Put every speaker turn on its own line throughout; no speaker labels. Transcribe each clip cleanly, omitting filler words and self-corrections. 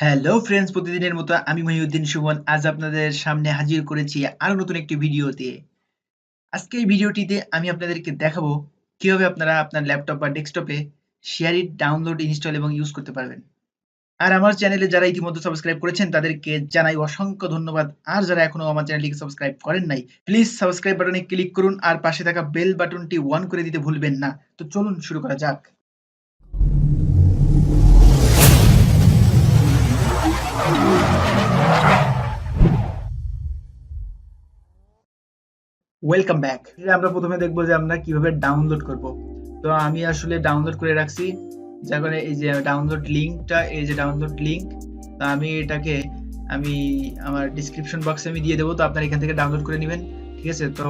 Hello friends, প্রতিদিনের মতো আমি মহিউদ্দিন সুমন আজ আপনাদের সামনে হাজির করেছি আরো নতুন একটি ভিডিও দিয়ে। আজকে এই ভিডিওটিতে আমি আপনাদেরকে দেখাবো কিভাবে আপনারা আপনার ল্যাপটপ বা ডেস্কটপে SHAREit ডাউনলোড, ইনস্টল এবং ইউজ করতে পারবেন। আর আমার চ্যানেলে যারা ইতিমধ্যে সাবস্ক্রাইব করেছেন তাদেরকে জানাই অসংখ্য ধন্যবাদ। আর যারা এখনো আমার চ্যানেলটিকে সাবস্ক্রাইব করেন নাই, প্লিজ সাবস্ক্রাইব বাটনে ক্লিক করুন আর পাশে থাকা বেল বাটনটি অন করে দিতে ভুলবেন না। তো চলুন শুরু করা যাক। Welcome back. আমরা প্রথমে দেখবো যে আমরা কিভাবে ডাউনলোড করব। তো আমি আসলে ডাউনলোড করে রাখছি, যার কারণে এই যে ডাউনলোড লিঙ্কটা, এই যে ডাউনলোড লিঙ্ক, তো আমি এটাকে আমার ডিসক্রিপশন বক্সে আমি দিয়ে দেবো। তো আপনারা এখান থেকে ডাউনলোড করে নেবেন, ঠিক আছে। তো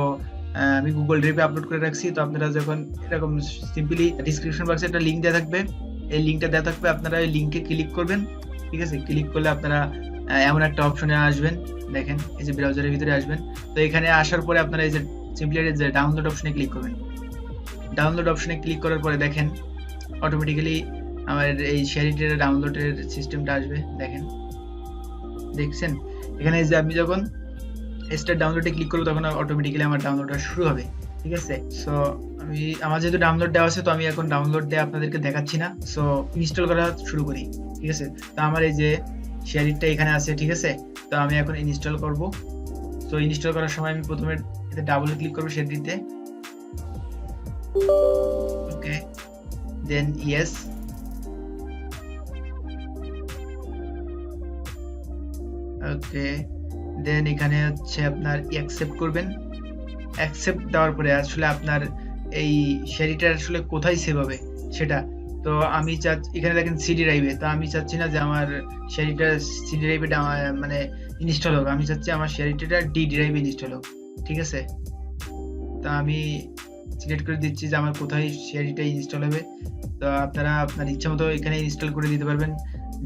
আমি গুগল ড্রাইভে আপলোড করে রাখছি। তো আপনারা যখন এরকম সিম্পলি ডিসক্রিপশন বক্সে একটা লিঙ্ক দেওয়া থাকবে, এই লিঙ্কটা দেওয়া থাকবে, আপনারা এই লিঙ্কে ক্লিক করবেন, ঠিক আছে। ক্লিক করলে আপনারা এমন একটা অপশনে আসবেন, দেখেন এই যে ব্রাউজারের ভিতরে আসবেন। তো এখানে আসার পরে আপনারা এই যে সিম্পলি এই যে ডাউনলোড অপশনে ক্লিক করবেন। ডাউনলোড অপশনে ক্লিক করার পরে দেখেন অটোমেটিক্যালি আমার এই SHAREit এর ডাউনলোডের সিস্টেমটা আসবে। দেখছেন এখানে যে আমি যখন স্টার্ট ডাউনলোডে ক্লিক করব তখন অটোমেটিক্যালি আমার ডাউনলোডটা শুরু হবে, ঠিক আছে। সো আমার যেহেতু ডাউনলোড দেওয়া আছে, তো আমি এখন ডাউনলোড দিয়ে আপনাদেরকে দেখাচ্ছি না। সো ইনস্টল করা শুরু করি, ঠিক আছে। তো আমার এই যে SHAREitটা এখানে আছে, ঠিক আছে। তো আমি এখন ইনস্টল করব। তো ইনস্টল করার সময় আমি প্রথমে এতে ডাবল ক্লিক করব SHAREitতে, ওকে, দেন ইয়েস, ওকে, দেন এখানে হচ্ছে আপনার অ্যাকসেপ্ট করবেন। অ্যাকসেপ্ট দেওয়ার পরে আসলে আপনার এই SHAREitটা আসলে কোথায় সেভ হবে সেটা। তো আমি এখানে দেখেন সিডি ড্রাইভে। তো আমি চাচ্ছি না যে আমার SHAREitটা সিডি ড্রাইভে মানে ইনস্টল হোক, আমি চাচ্ছি আমার SHAREitটা ডি ড্রাইভে ইনস্টল হোক, ঠিক আছে। তো আমি সিলেক্ট করে দিচ্ছি যে আমার কোথায় SHAREitটা ইনস্টল হবে। তো আপনারা আপনার ইচ্ছা মতো এখানে ইনস্টল করে দিতে পারবেন,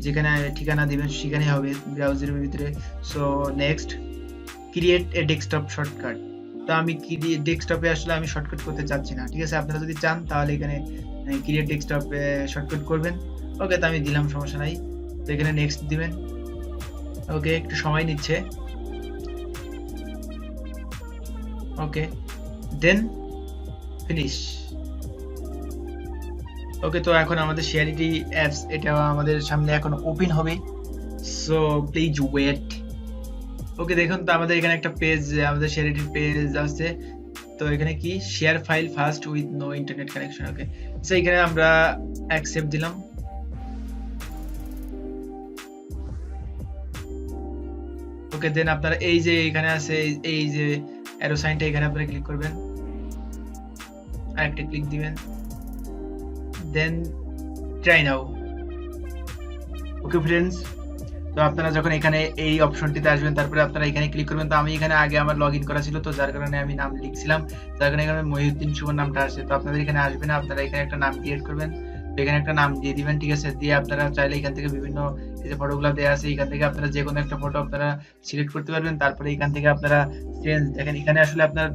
যেখানে ঠিকানা দিবেন সেখানেই হবে ব্রাউজারের ভিতরে। So next, create a desktop shortcut. তো আমি ডেস্কটপে আসলে আমি শর্টকাট করতে চাচ্ছি না, ঠিক আছে। আপনারা যদি চান তাহলে এখানে ক্রিয়েট ডেস্কটপ শর্টকাট করবেন, ওকে। তো আমি দিলাম, সমস্যা নাই। তো এখানে নেক্সট দিবেন, ওকে, একটু সময় নিচ্ছে, ওকে, দেন ফিনিশ, ওকে। তো এখন আমাদের SHAREit অ্যাপস এটা আমাদের সামনে এখন ওপেন হবে। সো প্লিজ ওয়েট, ওকে। দেখুন তো আমাদের এখানে একটা পেজ, আমাদের SHAREit পেজ আছে। তো এখানে কি share file fast with no internet connection, okay. So এখানে আমরা অ্যাকসেপ্ট দিলাম, ওকে। দেন আপনারা এই যে এখানে আছে এই যে অ্যারো সাইনটা, এখানে আপনারা ক্লিক করবেন, আরেকটা ক্লিক দিবেন, দেন ট্রাই নাও, ওকে ফ্রেন্ডস। তো আপনারা যখন এখানে এই অপশনটিতে আসবেন তারপরে আপনারা এখানে ক্লিক করবেন। তো আমি এখানে আগে আমার লগইন করা ছিল, তো যার কারণে আমি নাম লিখছিলাম, যার কারণে এখানে মহিউদ্দিন সুমন নামটা আসছে। তো আপনাদের এখানে আসবে না, আপনারা এখানে একটা নাম ক্রিয়েট করবেন, তো এখানে একটা নাম দিয়ে দিবেন, ঠিক আছে। দিয়ে আপনারা চাইলে এখান থেকে বিভিন্ন এই যে ফটোগুলো দেওয়া আছে, এখান থেকে আপনারা যে কোনো একটা ফটো আপনারা সিলেক্ট করতে পারবেন। তারপরে এখান থেকে আপনারা চেঞ্জ, দেখেন এখানে আসলে আপনার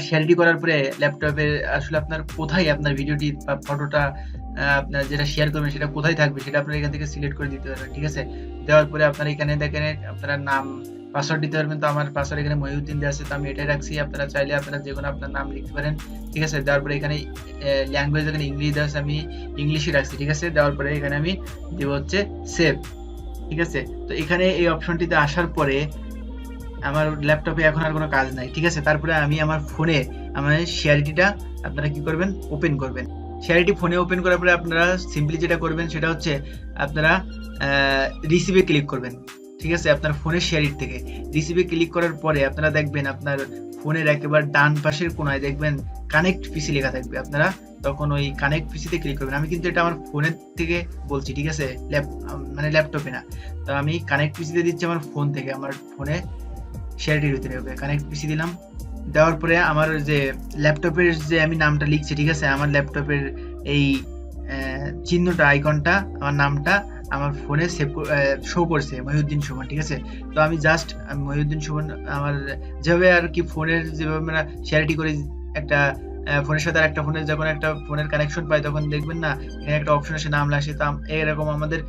SHAREit করার পরে ল্যাপটপে আসলে আপনার কোথায় আপনার ভিডিওটি বা ফটোটা আপনার যেটা শেয়ার করবেন সেটা কোথায় থাকবে সেটা আপনারা এখান থেকে সিলেক্ট করে দিতে পারবেন, ঠিক আছে। দেওয়ার পরে আপনারা এখানে দেখেন আপনারা নাম, পাসওয়ার্ড দিতে পারবেন। তো আমার পাসওয়ার্ড এখানে মহিউদ্দিন দেওয়া আছে, তো আমি এটাই রাখছি। আপনারা চাইলে আপনারা যে কোনো আপনার নাম লিখতে পারেন, ঠিক আছে। দেওয়ার পরে এখানে ল্যাঙ্গুয়েজ এখানে ইংলিশ দেওয়া আছে, আমি ইংলিশই রাখছি, ঠিক আছে। দেওয়ার পরে এখানে আমি দেব হচ্ছে সেভ, ঠিক আছে। তো এখানে এই অপশনটিতে আসার পরে আমার ল্যাপটপে এখন আর কোনো কাজ নাই, ঠিক আছে। তারপরে আমি আমার ফোনে আমার SHAREitটা আপনারা কি করবেন, ওপেন করবেন। SHAREit ফোনে ওপেন করার পরে আপনারা সিম্পলি যেটা করবেন সেটা হচ্ছে আপনারা রিসিভে ক্লিক করবেন, ঠিক আছে। আপনার ফোনের SHAREit থেকে রিসিভে ক্লিক করার পরে আপনারা দেখবেন আপনার ফোনের একেবারে ডান পাশের কোনায় দেখবেন কানেক্ট পিসি লেখা থাকবে, আপনারা তখন ওই কানেক্ট পিসিতে ক্লিক করবেন। আমি কিন্তু এটা আমার ফোনের থেকে বলছি, ঠিক আছে, মানে ল্যাপটপে না। তো আমি কানেক্ট পিসিতে দিচ্ছি আমার ফোন থেকে, আমার ফোনে SHAREit ভিতরে, ওকে। কানেক্ট পিসি দিলাম। দেওয়ার পরে আমার যে ল্যাপটপের যে আমি নামটা লিখছি, ঠিক আছে, আমার ল্যাপটপের এই চিহ্নটা, আইকনটা, আমার নামটা আমার ফোনে শো করছে মহিউদ্দিন সুমন, ঠিক আছে। তো আমি জাস্ট মহিউদ্দিন সুমন আমার যেভাবে আর কি ফোনের যেভাবে আমরা SHAREit করে একটা ফোনের সাথে আর একটা ফোনের যখন একটা ফোনের কানেকশন পাই তখন দেখবেন না এখানে একটা অপশন আসে নাম আসে, তো এরকম আমাদের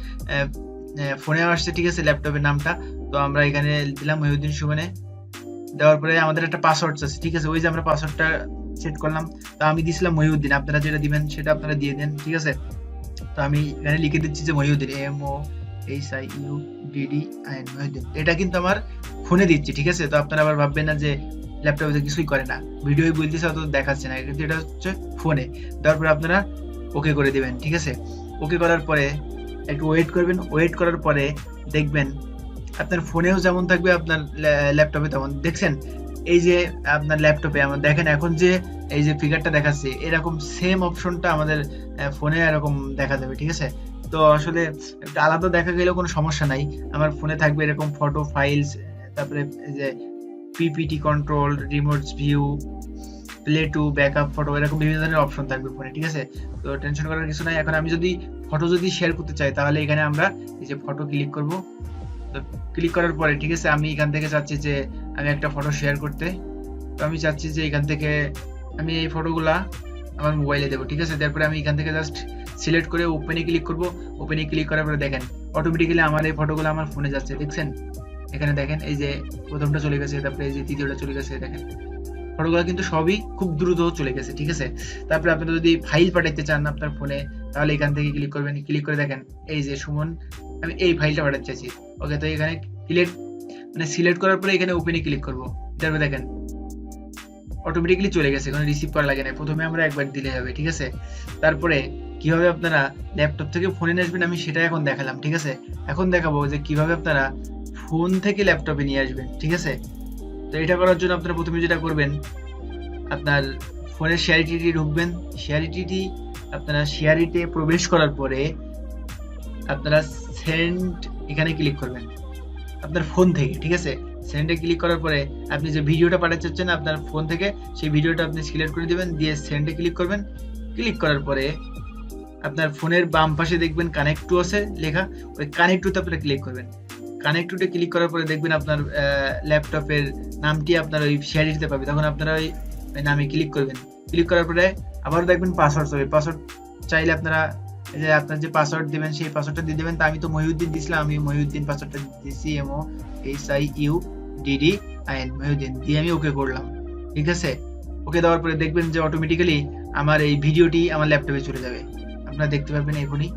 ফোনে আসছে, ঠিক আছে, ল্যাপটপের নামটা। তো আমরা এখানে দিলাম মহিউদ্দিন সুমনে। দেওয়ার পরে আমাদের একটা পাসওয়ার্ড আছে, ঠিক আছে, ওই যে আমরা পাসওয়ার্ডটা সেট করলাম। তো আমি দিছিলাম মহিউদ্দিন, আপনারা যেটা দিবেন সেটা আপনারা দিয়ে দেন, ঠিক আছে। তো আমি এখানে লিখে দিচ্ছি যে মহিউদ্দিন, MOHIUDDIN মহিউদ্দিন। এটা কিন্তু আমার ফোনে দিচ্ছি, ঠিক আছে। তো আপনারা আবার ভাববেন না যে ল্যাপটপে কিছুই করে না, ভিডিও বলতেছে অত দেখাচ্ছে না, কিন্তু এটা হচ্ছে ফোনে। তারপরে আপনারা ওকে করে দিবেন, ঠিক আছে। ওকে করার পরে একটু ওয়েট করবেন। ওয়েট করার পরে দেখবেন আপনার ফোনেও যেমন থাকবে আপনার ল্যাপটপে তেমন। দেখছেন এই যে আপনার ল্যাপটপে আমার দেখেন এখন যে এই যে ফিগারটা দেখাচ্ছে, এরকম সেম অপশনটা আমাদের ফোনে এরকম দেখা যাবে, ঠিক আছে। তো আসলে একটা আলাদা দেখা গেলেও কোনো সমস্যা নাই। আমার ফোনে থাকবে এরকম ফটো ফাইলস, তারপরে এই যে PPT control, remote view, play to, backup photo, এরকম বিভিন্ন ধরনের অপশন থাকবে ফোনে, ঠিক আছে। তো টেনশন করার কিছু নাই। এখন আমি যদি ফটো শেয়ার করতে চাই, তাহলে এখানে আমরা এই যে ফটো ক্লিক করব। তো ক্লিক করার পরে, ঠিক আছে, আমি এখান থেকে চাচ্ছি যে আমি একটা ফটো শেয়ার করতে। তো আমি চাচ্ছি যে এখান থেকে আমি এই ফটোগুলা আমার মোবাইলে দেবো, ঠিক আছে। তারপরে আমি এখান থেকে জাস্ট সিলেক্ট করে ওপেনে ক্লিক করব। ওপেনে ক্লিক করার পরে দেখেন অটোমেটিক্যালি আমার এই ফটোগুলো আমার ফোনে যাচ্ছে, দেখছেন। এখানে দেখেন এই যে প্রথমটা চলে গেছে, তারপরে এই যে তৃতীয়টা চলে গেছে, দেখেন ফটোগুলো কিন্তু সবই খুব দ্রুত চলে গেছে, ঠিক আছে। তারপরে আপনারা যদি ফাইল পাঠাতে চান আপনার ফোনে, তাহলে এখান থেকে ক্লিক করবেন। ক্লিক করে দেখেন এই যে সুমন, আমি এই ফাইলটা পাঠাতে চাইছি। ওকে, তো এখানে সিলেক্ট করার পরে এখানে ওপেনে ক্লিক করব। তারপরে দেখেন অটোমেটিক্যালি চলে গেছে, কোনো রিসিভ করা লাগে না। প্রথমে আমরা একবার দিলে হবে, ঠিক আছে। তারপরে কিভাবে আপনারা ল্যাপটপ থেকে ফোনে নিয়ে আসবেন আমি সেটা এখন দেখালাম, ঠিক আছে। এখন দেখাবো যে কিভাবে আপনারা ফোন থেকে ল্যাপটপে নিয়ে আসবেন, ঠিক আছে। তো এটা করার জন্য আপনারা প্রথমে যেটা করবেন, আপনার ফোনের SHAREit ঢুকবেন। আপনারা SHAREit-এ প্রবেশ করার পরে আপনারা সেন্ড এখানে ক্লিক করবেন আপনার ফোন থেকে, ঠিক আছে। সেন্ডে ক্লিক করার পরে আপনি যে ভিডিওটা পাঠাতে চাচ্ছেন আপনার ফোন থেকে, সেই ভিডিওটা আপনি সিলেক্ট করে দিবেন, দিয়ে সেন্ডে ক্লিক করবেন। ক্লিক করার পরে আপনার ফোনের বাম পাশে দেখবেন কানেক্ট টু আছে লেখা, ওই কানেক্ট টুতে আপনারা ক্লিক করবেন। কানেক্ট টুতে ক্লিক করার পরে দেখবেন আপনার ল্যাপটপের নামটি আপনার ওই SHAREit-তে পাবে, তখন আপনারা ওই নামে ক্লিক করবেন। ক্লিক করার পরে আবার দেখবেন পাসওয়ার্ড হবে। পাসওয়ার্ড চাইলে আপনারা এই যে আপনার যে পাসওয়ার্ড দিবেন সেই পাসওয়ার্ডটা দিয়ে দেবেন। তো আমি তো মহিউদ্দিন দিছিলাম, আমি মহিউদ্দিন পাসওয়ার্ডটা দিয়েছি, MOHIUDDIN মহিউদ্দিন দিয়ে আমি ওকে করলাম, ঠিক আছে। ওকে দেওয়ার পরে দেখবেন যে অটোমেটিক্যালি আমার এই ভিডিওটি আমার ল্যাপটপে চলে যাবে, আপনারা দেখতে পাবেন এখনই।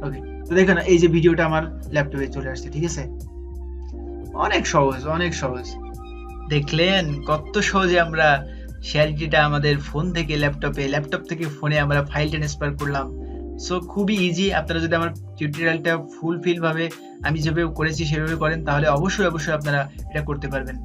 ওকে, তো দেখেন এই যে ভিডিওটা আমার ল্যাপটপে চলে আসছে, ঠিক আছে। অনেক সহজ, অনেক সহজ। দেখলেন কত সহজে আমরা SHAREit-টা আমাদের ফোন থেকে ল্যাপটপে, ল্যাপটপ থেকে ফোনে আমরা ফাইল ট্রান্সফার করলাম। সো খুবই ইজি। আপনারা যদি আমার টিউটোরিয়ালটা ফুলফিল ভাবে আমি যেভাবে করেছি সেভাবে করেন, তাহলে অবশ্যই আপনারা এটা করতে পারবেন।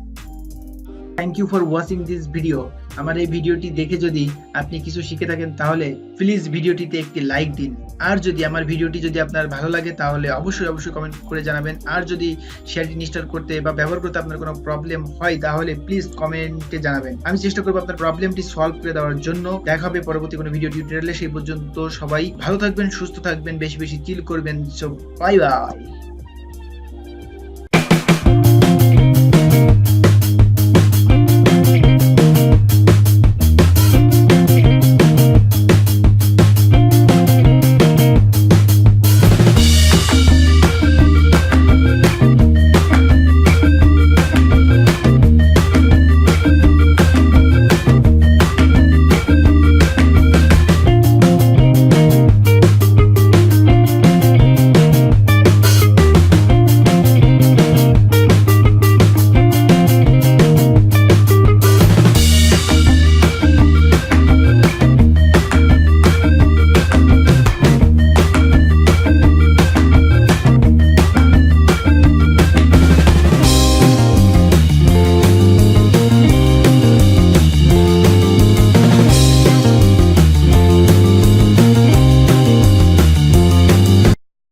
Thank you for watching this video. আমার এই ভিডিওটি দেখে যদি আপনি কিছু শিখে থাকেন, তাহলে প্লিজ ভিডিওটিতে একটি লাইক দিন। আর যদি আমার ভিডিওটি যদি আপনার ভালো লাগে, তাহলে অবশ্যই কমেন্ট করে জানাবেন। আর যদি SHAREit ইনস্টল করতে বা ব্যবহার করতে আপনার কোনো প্রবলেম হয়, তাহলে প্লিজ কমেন্টে জানাবেন। আমি চেষ্টা করবো আপনার প্রবলেমটি সলভ করে দেওয়ার জন্য। দেখা হবে পরবর্তী কোনো ভিডিও টিউটোরিয়ালে। সেই পর্যন্ত সবাই ভালো থাকবেন, সুস্থ থাকবেন, বেশি চিল করবেন। So bye bye.